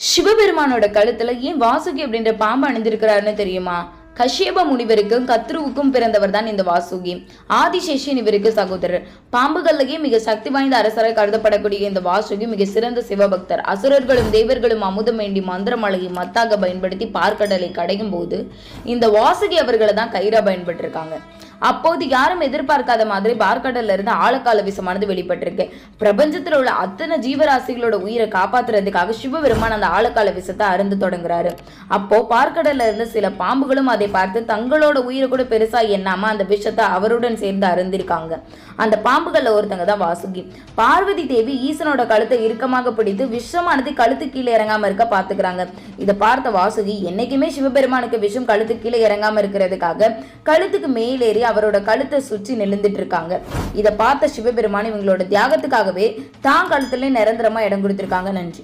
சிவபெருமானோட கழுத்துல ஏன் வாசுகி அப்படின்ற பாம்பு அணிந்திருக்கிறாருன்னு தெரியுமா? கஷ்யப முனிவருக்கும் கத்ருவுக்கும் பிறந்தவர் தான் இந்த வாசுகி. ஆதிசேஷன் இவருக்கு சகோதரர். பாம்புகள்லயே மிக சக்தி வாய்ந்த அரசராய் கருதப்படக்கூடிய இந்த வாசுகி மிக சிறந்த சிவபக்தர். அசுரர்களும் தேவர்களும் அமுதம் வேண்டி மந்திரமலையை மத்தாக பயன்படுத்தி பார்க்கடலை கடையும் போது இந்த வாசுகி அவர்களை தான் கயிறா பயன்பட்டிருக்காங்க. அப்போது யாரும் எதிர்பார்க்காத மாதிரி பார்க்கடல்ல இருந்து ஆழக்கால விஷமானது வெளிப்பட்டிருக்கு. பிரபஞ்சத்துல உள்ள அத்தனை ஜீவராசிகளோட உயிரை காப்பாத்துறதுக்காக சிவபெருமான் அந்த ஆழக்கால விஷத்தை அருந்து தொடங்குறாரு. அப்போ பார்க்கடல்ல இருந்து சில பாம்புகளும் அதை பார்த்து தங்களோட உயிரை கூட பெருசா எண்ணாம அந்த விஷத்தை அவருடன் சேர்ந்து அருந்திருக்காங்க. அந்த பாம்புகள்ல ஒருத்தங்க தான் வாசுகி. பார்வதி தேவி ஈசனோட கழுத்தை இறுக்கமாக பிடித்து விஷமானது கழுத்து கீழே இறங்காம இருக்க பாத்துக்கிறாங்க. இதை பார்த்த வாசுகி என்னைக்குமே சிவபெருமானுக்கு விஷம் கழுத்து கீழே இறங்காம இருக்கிறதுக்காக கழுத்துக்கு மேலேறி அவரோட கழுத்தை சுற்றி நெழுந்துட்டு இருக்காங்க. இதை பார்த்த சிவபெருமான் இவங்களோட தியாகத்துக்காகவே தான் கழுத்துல நிரந்தரமா இடம் கொடுத்திருக்காங்க. நன்றி.